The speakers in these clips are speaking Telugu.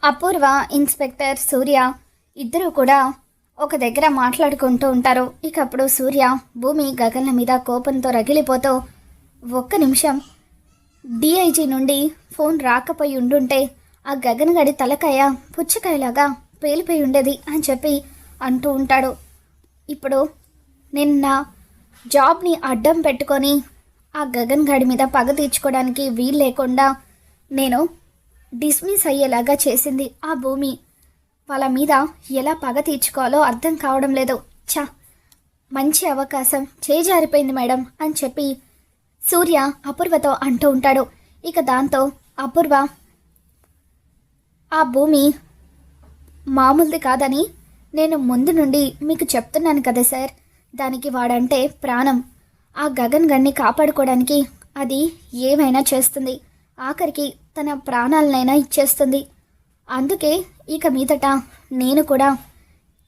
అపూర్వ, ఇన్స్పెక్టర్ సూర్య ఇద్దరూ కూడా ఒక దగ్గర మాట్లాడుకుంటూ ఉంటారు. ఇక అప్పుడు సూర్య భూమి గగన్ల మీద కోపంతో రగిలిపోతూ, ఒక్క నిమిషం డిఐజీ నుండి ఫోన్ రాకపోయి ఉండుంటే ఆ గగన్ గడి తలకాయ పుచ్చకాయలాగా పేలిపోయి ఉండేది అని చెప్పి అంటూ ఉంటాడు. ఇప్పుడు నిన్న జాబ్ని అడ్డం పెట్టుకొని ఆ గగన్ గడి మీద పగ తీర్చుకోవడానికి వీలు లేకుండా నేను డిస్మిస్ అయ్యేలాగా చేసింది ఆ భూమి. వాళ్ళ మీద ఎలా పగ తీర్చుకోవాలో అర్థం కావడం లేదు. మంచి అవకాశం చేజారిపోయింది మేడం అని చెప్పి సూర్య అపూర్వతో అంటూ ఉంటాడు. ఇక దాంతో అపూర్వ, ఆ భూమి మామూలుది కాదని నేను ముందు నుండి మీకు చెప్తున్నాను కదా సార్, దానికి వాడంటే ప్రాణం. ఆ గగన్ గన్ని కాపాడుకోవడానికి అది ఏమైనా చేస్తుంది, ఆఖరికి తన ప్రాణాలనైనా ఇచ్చేస్తుంది. అందుకే ఇక మీదట నేను కూడా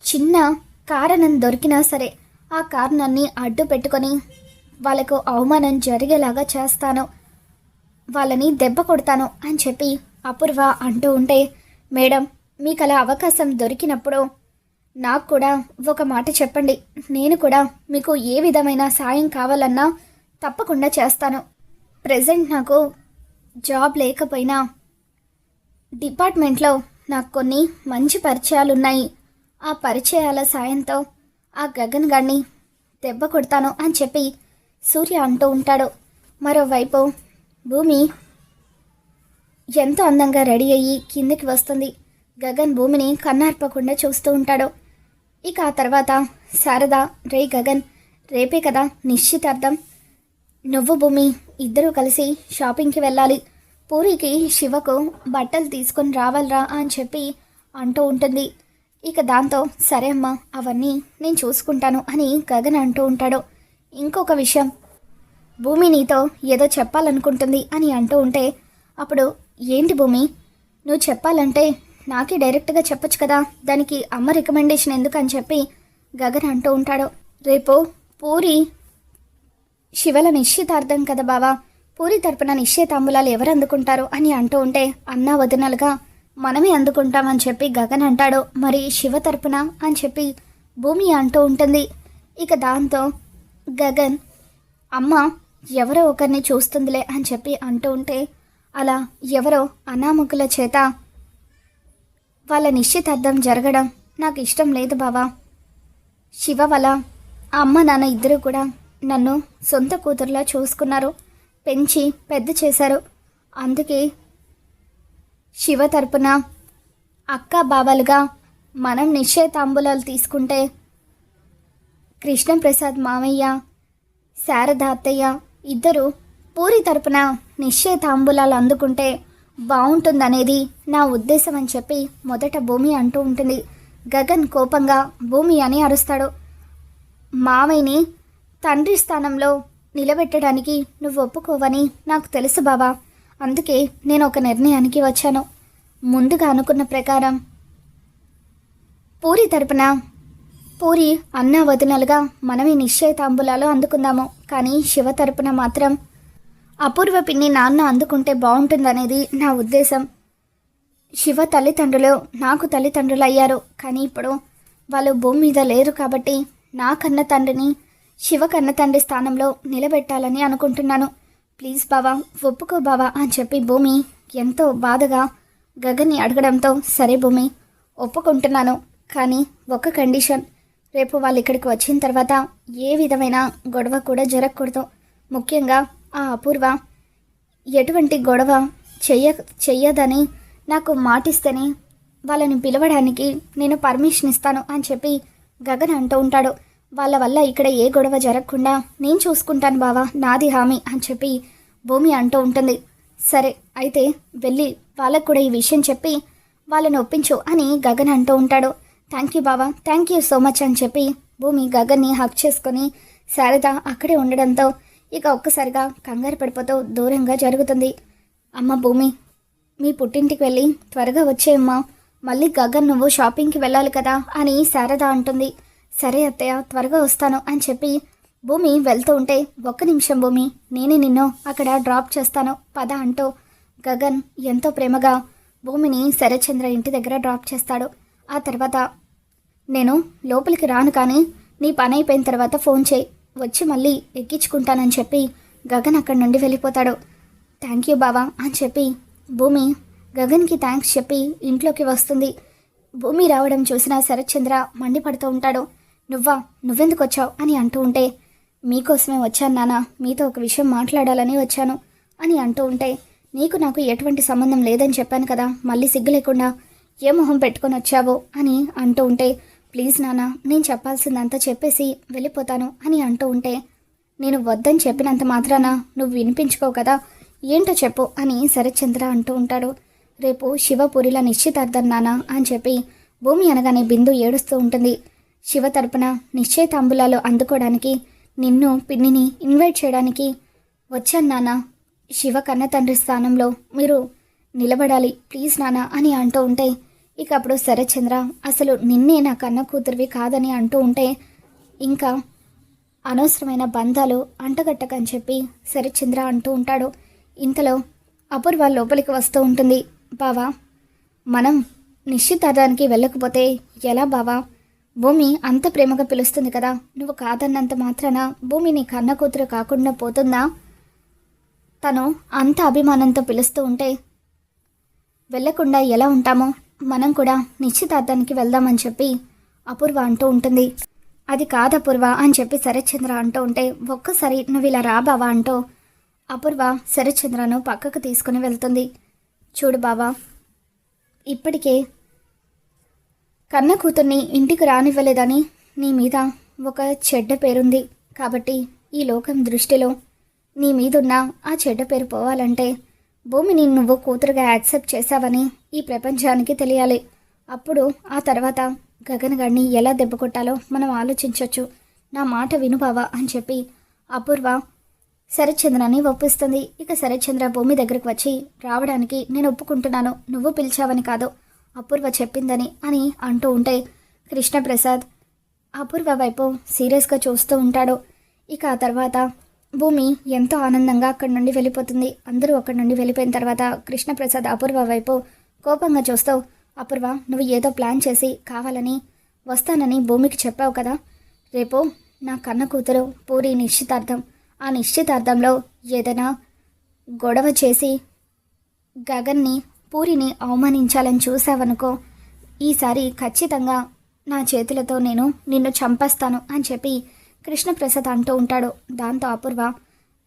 చిన్న కారణం దొరికినా సరే ఆ కారణాన్ని అడ్డు పెట్టుకొని వాళ్ళకు అవమానం జరిగేలాగా చేస్తాను, వాళ్ళని దెబ్బ కొడతాను అని చెప్పి అపూర్వ అంటూ ఉంటే, మేడం మీకు అలా అవకాశం దొరికినప్పుడు నాకు కూడా ఒక మాట చెప్పండి, నేను కూడా మీకు ఏ విధమైన సాయం కావాలన్నా తప్పకుండా చేస్తాను. ప్రెజెంట్ నాకు జాబ్ లేకపోయినా డిపార్ట్మెంట్లో నాకు కొన్ని మంచి పరిచయాలు ఉన్నాయి, ఆ పరిచయాల సాయంతో ఆ గగన్ గాడిని దెబ్బ కొడతాను అని చెప్పి సూర్య అంటూ ఉంటాడు. మరోవైపు భూమి ఎంతో అందంగా రెడీ అయ్యి కిందికి వస్తుంది. గగన్ భూమిని కన్నార్పకుండా చూస్తూ ఉంటాడు. ఇక ఆ తర్వాత శారద, రే గగన్, రేపే కదా నిశ్చితార్థం, నువ్వు భూమి ఇద్దరూ కలిసి షాపింగ్కి వెళ్ళాలి, పూరికి శివకు బట్టలు తీసుకొని రావాలరా అని చెప్పి అంటూ ఉంటుంది. ఇక దాంతో సరే అమ్మా, అవన్నీ నేను చూసుకుంటాను అని గగన్ అంటూ ఉంటాడు. ఇంకొక విషయం, భూమి నీతో ఏదో చెప్పాలనుకుంటుంది అని అంటూ ఉంటే, అప్పుడు ఏంటి భూమి, నువ్వు చెప్పాలంటే నాకే డైరెక్ట్గా చెప్పొచ్చు కదా, దానికి అమ్మ రికమెండేషన్ ఎందుకు అని చెప్పి గగన్ అంటూ ఉంటాడు. రేపు పూరి శివల నిశ్చితార్థం కదా బావా, పూరి తరపున నిశ్చయితాంబులాలు ఎవరు అందుకుంటారు అని అంటూ ఉంటే, అన్నా వదినలుగా మనమే అందుకుంటామని చెప్పి గగన్ అంటాడు. మరి శివ తరపున అని చెప్పి భూమి అంటూ ఉంటుంది. ఇక దాంతో గగన్, అమ్మ ఎవరో ఒకరిని చూస్తుందిలే అని చెప్పి అంటూ ఉంటే, అలా ఎవరో అనామకుల చేత వాళ్ళ నిశ్చితార్థం జరగడం నాకు ఇష్టం లేదు బావా. శివ వల్ల అమ్మ నాన్న ఇద్దరు కూడా నన్ను సొంత కూతురులా చూసుకున్నారు, పెంచి పెద్ద చేశారు. అందుకే శివ తరపున అక్క బావలుగా మనం నిశ్చయితాంబులాలు తీసుకుంటే కృష్ణప్రసాద్ మామయ్య, శారద అత్తయ్య ఇద్దరు పూరి తరపున నిశ్చయితాంబులాలు అందుకుంటే బాగుంటుందనేది నా ఉద్దేశం అని చెప్పి మొదట భూమి అంటూ ఉంటుంది. గగన్ కోపంగా భూమి అని అరుస్తాడు. మామయ్యని తండ్రి స్థానంలో నిలబెట్టడానికి నువ్వు ఒప్పుకోవని నాకు తెలుసు బావా, అందుకే నేను ఒక నిర్ణయానికి వచ్చాను. ముందుగా అనుకున్న ప్రకారం పూరి తరపున పూరి అన్నా వదినలుగా మనమే నిశ్చయితాంబులాలు అందుకుందాము, కానీ శివ తరపున మాత్రం అపూర్వ పిన్ని నాన్న అందుకుంటే బాగుంటుందనేది నా ఉద్దేశం. శివ తల్లిదండ్రులు నాకు తల్లిదండ్రులు అయ్యారు, కానీ ఇప్పుడు వాళ్ళు భూమి మీద లేరు కాబట్టి నా కన్న తండ్రిని శివ కన్న తండ్రి స్థానంలో నిలబెట్టాలని అనుకుంటున్నాను. ప్లీజ్ బావా, ఒప్పుకో బావా అని చెప్పి భూమి ఎంతో బాధగా గగన్ని అడగడంతో, సరే భూమి ఒప్పుకుంటున్నాను, కానీ ఒక కండిషన్, రేపు వాళ్ళు ఇక్కడికి వచ్చిన తర్వాత ఏ విధమైన గొడవ కూడా జరగకూడదు. ముఖ్యంగా ఆ అపూర్వ ఎటువంటి గొడవ చెయ్యదని నాకు మాటిస్తేనే వాళ్ళని పిలవడానికి నేను పర్మిషన్ ఇస్తాను అని చెప్పి గగన్ అంటూ ఉంటాడు. వాళ్ళ వల్ల ఇక్కడ ఏ గొడవ జరగకుండా నేను చూసుకుంటాను బావా, నాది హామీ అని చెప్పి భూమి అంటూ ఉంటుంది. సరే అయితే వెళ్ళి వాళ్ళకు కూడా ఈ విషయం చెప్పి వాళ్ళని ఒప్పించు అని గగన్ అంటూ ఉంటాడు. థ్యాంక్ యూ బావా, థ్యాంక్ యూ సో మచ్ అని చెప్పి భూమి గగన్ని హక్ చేసుకొని శారద అక్కడే ఉండడంతో ఇక ఒక్కసారిగా కంగారు పడిపోతూ దూరంగా జరుగుతుంది. అమ్మ భూమి, మీ పుట్టింటికి వెళ్ళి త్వరగా వచ్చేయమ్మా, మళ్ళీ గగన్ నువ్వు షాపింగ్కి వెళ్ళాలి కదా అని శారద అంటుంది. సరే అత్తయ్య, త్వరగా వస్తాను అని చెప్పి భూమి వెళ్తూ ఉంటే, ఒక్క నిమిషం భూమి, నేనే నిన్ను అక్కడ డ్రాప్ చేస్తాను పద అంటూ గగన్ ఎంతో ప్రేమగా భూమిని శరత్చంద్ర ఇంటి దగ్గర డ్రాప్ చేస్తాడు. ఆ తర్వాత నేను లోపలికి రాను, కానీ నీ పని అయిపోయిన తర్వాత ఫోన్ చేయి, వచ్చి మళ్ళీ ఎక్కించుకుంటానని చెప్పి గగన్ అక్కడి నుండి వెళ్ళిపోతాడు. థ్యాంక్ యూ బావా అని చెప్పి భూమి గగన్కి థ్యాంక్స్ చెప్పి ఇంట్లోకి వస్తుంది. భూమి రావడం చూసిన శరత్చంద్ర మండిపడుతూ ఉంటాడు. నువ్వెందుకు వచ్చావు అని అంటూ ఉంటే, మీకోసమే వచ్చాను నాన్న, మీతో ఒక విషయం మాట్లాడాలని వచ్చాను అని అంటూ ఉంటే, నీకు నాకు ఎటువంటి సంబంధం లేదని చెప్పాను కదా, మళ్ళీ సిగ్గు లేకుండా ఏ మొహం పెట్టుకొని వచ్చావో అని అంటూ ఉంటే, ప్లీజ్ నాన్న, నేను చెప్పాల్సిందంతా చెప్పేసి వెళ్ళిపోతాను అని అంటూ ఉంటే, నేను వద్దని చెప్పినంత మాత్రాన నువ్వు వినిపించుకోవు కదా, ఏంటో చెప్పు అని శరత్చంద్ర అంటూ ఉంటాడు. రేపు శివపురిల నిశ్చితార్థం నాన్న అని చెప్పి భూమి అనగానే బిందు ఏడుస్తూ ఉంటుంది. శివ తరపున నిశ్చయితాంబులాలు అందుకోవడానికి నిన్ను పిన్నిని ఇన్వైట్ చేయడానికి వచ్చాను నాన్న, శివ కన్న తండ్రి స్థానంలో మీరు నిలబడాలి ప్లీజ్ నాన్న అని అంటూ ఉంటే, ఇక అప్పుడు శరత్చంద్ర అసలు నిన్నే నా కన్న కూతురివి కాదని అంటూ ఉంటే, ఇంకా అనవసరమైన బంధాలు అంటగట్టకని చెప్పి శరత్చంద్ర అంటూ ఉంటాడు. ఇంతలో అపూర్వ లోపలికి వస్తూ ఉంటుంది. బావా, మనం నిశ్చితార్థానికి వెళ్ళకపోతే ఎలా బావా? భూమి అంత ప్రేమగా పిలుస్తుంది కదా, నువ్వు కాదన్నంత మాత్రాన భూమి నీ కన్న కూతురు కాకుండా పోతుందా? తను అంత అభిమానంతో పిలుస్తూ ఉంటే వెళ్ళకుండా ఎలా ఉంటామో, మనం కూడా నిశ్చితార్థానికి వెళ్దామని చెప్పి అపూర్వ అంటూ ఉంటుంది. అది కాదు అపూర్వ అని చెప్పి శరత్చంద్ర అంటూ ఉంటే, ఒక్కసారి నువ్వు ఇలా రా బావా అంటూ అపూర్వ శరత్చంద్రను పక్కకు తీసుకుని వెళ్తుంది. చూడు బావా, ఇప్పటికే కన్న కూతుర్ని ఇంటికి రానివ్వలేదని నీ మీద ఒక చెడ్డ పేరుంది, కాబట్టి ఈ లోకం దృష్టిలో నీ మీదున్న ఆ చెడ్డ పేరు పోవాలంటే భూమిని నువ్వు కూతురుగా యాక్సెప్ట్ చేశావని ఈ ప్రపంచానికి తెలియాలి. అప్పుడు ఆ తర్వాత గగన్ గారిని ఎలా దెబ్బ కొట్టాలో మనం ఆలోచించవచ్చు. నా మాట విను బావా అని చెప్పి అపూర్వ శరత్చంద్రని ఒప్పిస్తుంది. ఇక శరత్చంద్ర భూమి దగ్గరకు వచ్చి, రావడానికి నేను ఒప్పుకుంటున్నాను, నువ్వు పిలిచావని కాదు, అపూర్వ చెప్పిందని అని అంటూ ఉంటే, కృష్ణప్రసాద్ అపూర్వ వైపు సీరియస్గా చూస్తూ ఉంటాడు. ఇక ఆ తర్వాత భూమి ఎంతో ఆనందంగా అక్కడి నుండి వెళ్ళిపోతుంది. అందరూ అక్కడి నుండి వెళ్ళిపోయిన తర్వాత కృష్ణప్రసాద్ అపూర్వ వైపు కోపంగా చూస్తూ, అపూర్వ, నువ్వు ఏదో ప్లాన్ చేసి కావాలని వస్తానని భూమికి చెప్పావు కదా, రేపు నా కన్న కూతురు పూరి నిశ్చితార్థం, ఆ నిశ్చితార్థంలో ఏదైనా గొడవ చేసి గగన్ని పూరిని అవమానించాలని చూసావనుకో, ఈసారి ఖచ్చితంగా నా చేతులతో నేను నిన్ను చంపేస్తాను అని చెప్పి కృష్ణప్రసాద్ అంటూ ఉంటాడు. దాంతో అపూర్వ,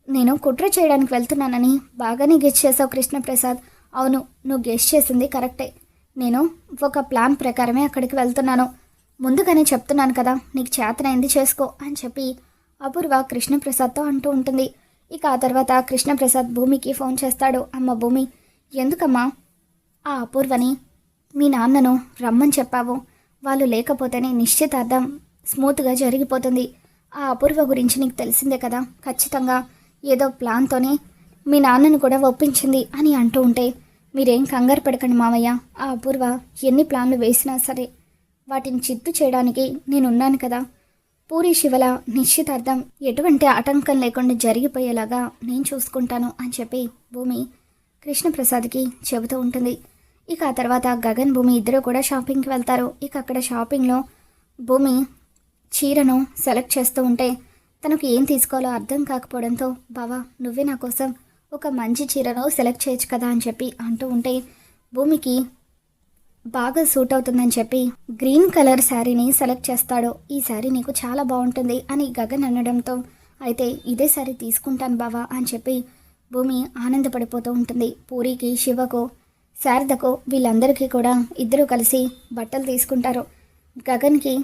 నేను కుట్ర చేయడానికి వెళ్తున్నానని బాగానే గెస్ చేసావు కృష్ణప్రసాద్. అవును, నువ్వు గెస్ చేసింది కరెక్టే, నేను ఒక ప్లాన్ ప్రకారమే అక్కడికి వెళ్తున్నాను, ముందుగానే చెప్తున్నాను కదా, నీకు చేతనైంది చేసుకో అని చెప్పి అపూర్వ కృష్ణప్రసాద్తో అంటూ ఉంటుంది. ఇక ఆ తర్వాత కృష్ణప్రసాద్ భూమికి ఫోన్ చేస్తాడు. అమ్మ భూమి, ఎందుకమ్మా ఆ అపూర్వని మీ నాన్నను రమ్మని చెప్పావు? వాళ్ళు లేకపోతేనే నిశ్చితార్థం స్మూత్గా జరిగిపోతుంది. ఆ అపూర్వ గురించి నీకు తెలిసిందే కదా, ఖచ్చితంగా ఏదో ప్లాన్తోనే మీ నాన్నను కూడా ఒప్పించింది అని అంటూ ఉంటే, మీరేం కంగారు పడకండి మావయ్య, ఆ అపూర్వ ఎన్ని ప్లాన్లు వేసినా సరే వాటిని చిత్తు చేయడానికి నేనున్నాను కదా, పూరి శివల నిశ్చితార్థం ఎటువంటి ఆటంకం లేకుండా జరిగిపోయేలాగా నేను చూసుకుంటాను అని చెప్పి భూమి కృష్ణప్రసాద్కి చెబుతూ ఉంటుంది. ఇక ఆ తర్వాత గగన్ భూమి ఇద్దరు కూడా షాపింగ్కి వెళ్తారు. ఇక అక్కడ షాపింగ్లో భూమి చీరను సెలెక్ట్ చేస్తూ ఉంటే తనకు ఏం తీసుకోవాలో అర్థం కాకపోవడంతో, బావా నువ్వే నా కోసం ఒక మంచి చీరను సెలెక్ట్ చేయొచ్చు కదా అని చెప్పి అంటూ ఉంటే, భూమికి బాగా సూట్ అవుతుందని చెప్పి గ్రీన్ కలర్ శారీని సెలెక్ట్ చేస్తాడు. ఈ శారీ నీకు చాలా బాగుంటుంది అని గగన్ అనడంతో, అయితే ఇదే శారీ తీసుకుంటాను బావా అని చెప్పి భూమి ఆనందపడిపోతూ ఉంటుంది. పూరికి, శివకు, శారదకు వీళ్ళందరికీ కూడా ఇద్దరు కలిసి బట్టలు తీసుకుంటారు. గగన్కి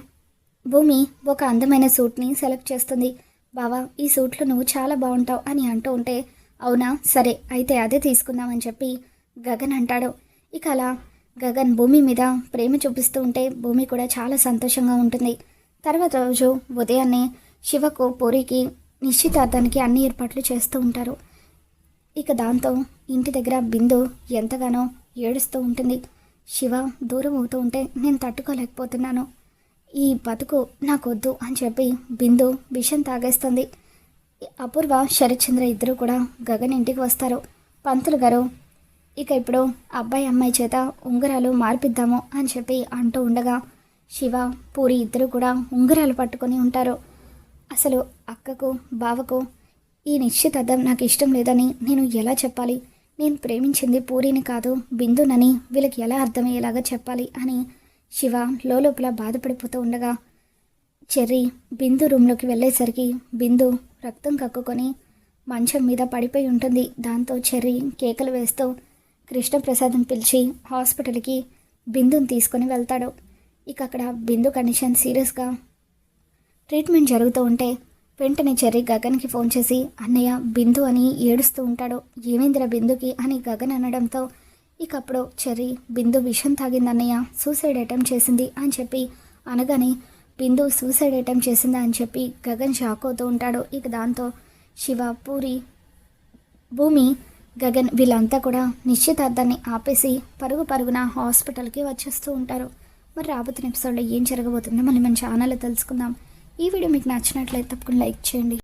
భూమి ఒక అందమైన సూట్ని సెలెక్ట్ చేస్తుంది. బావా ఈ సూట్లో నువ్వు చాలా బాగుంటావు అని అంటూ ఉంటే, అవునా సరే అయితే అదే తీసుకుందామని చెప్పి గగన్ అంటాడు. ఇక అలా గగన్ భూమి మీద ప్రేమ చూపిస్తూ ఉంటే భూమి కూడా చాలా సంతోషంగా ఉంటుంది. తర్వాత రోజు ఉదయాన్నే శివకు పూరికి నిశ్చితార్థానికి అన్ని ఏర్పాట్లు చేస్తూ ఉంటారు. ఇక దాంతో ఇంటి దగ్గర బిందు ఎంతగానో ఏడుస్తూ ఉంటుంది. శివ దూరం అవుతూ ఉంటే నేను తట్టుకోలేకపోతున్నాను, ఈ బతుకు నాకొద్దు అని చెప్పి బిందు విషం తాగేస్తుంది. అపూర్వ, శరత్చంద్ర ఇద్దరు కూడా గగన్ ఇంటికి వస్తారు. పంతులు గారు ఇక ఇప్పుడు అబ్బాయి అమ్మాయి చేత ఉంగరాలు మార్పిద్దాము అని చెప్పి అంటూ ఉండగా శివ పూరి ఇద్దరు కూడా ఉంగరాలు పట్టుకొని ఉంటారు. అసలు అక్కకు బావకు ఈ నిశ్చితార్థం నాకు ఇష్టం లేదని నేను ఎలా చెప్పాలి? నేను ప్రేమించింది పూరిని కాదు బిందునని వీళ్ళకి ఎలా అర్థమయ్యేలాగా చెప్పాలి అని శివ లోపల బాధపడిపోతూ ఉండగా చెర్రీ బిందు రూమ్లోకి వెళ్ళేసరికి బిందు రక్తం కక్కుకొని మంచం మీద పడిపోయి ఉంటుంది. దాంతో చెర్రీ కేకలు వేస్తూ కృష్ణప్రసాద్ని పిలిచి హాస్పిటల్కి బిందుని తీసుకొని వెళ్తాడు. ఇక అక్కడ బిందు కండిషన్ సీరియస్గా ట్రీట్మెంట్ జరుగుతూ ఉంటే వెంటనే చెర్రీ గగన్కి ఫోన్ చేసి అన్నయ్య బిందు అని ఏడుస్తూ ఉంటాడు. ఏమైందిరా బిందుకి అని గగన్ అనడంతో ఇక అప్పుడు చెర్రీ బిందు విషం తాగిందన్నయ్య, సూసైడ్ అటెంప్ట్ చేసింది అని చెప్పి అనగానే బిందు సూసైడ్ అటెంప్ట్ చేసిందా అని చెప్పి గగన్ షాక్ అవుతూ ఉంటాడు. ఇక దాంతో శివ పూరి భూమి గగన్ వీళ్ళంతా కూడా నిశ్చితార్థాన్ని ఆపేసి పరుగున హాస్పిటల్కి వచ్చేస్తూ ఉంటారు. మరి రాబోతున్న ఎపిసోడ్లో ఏం జరగబోతుందో మనం మన ఛానల్లో తెలుసుకుందాం. ఈ వీడియో మీకు నచ్చినట్లయితే తప్పకుండా లైక్ చేయండి.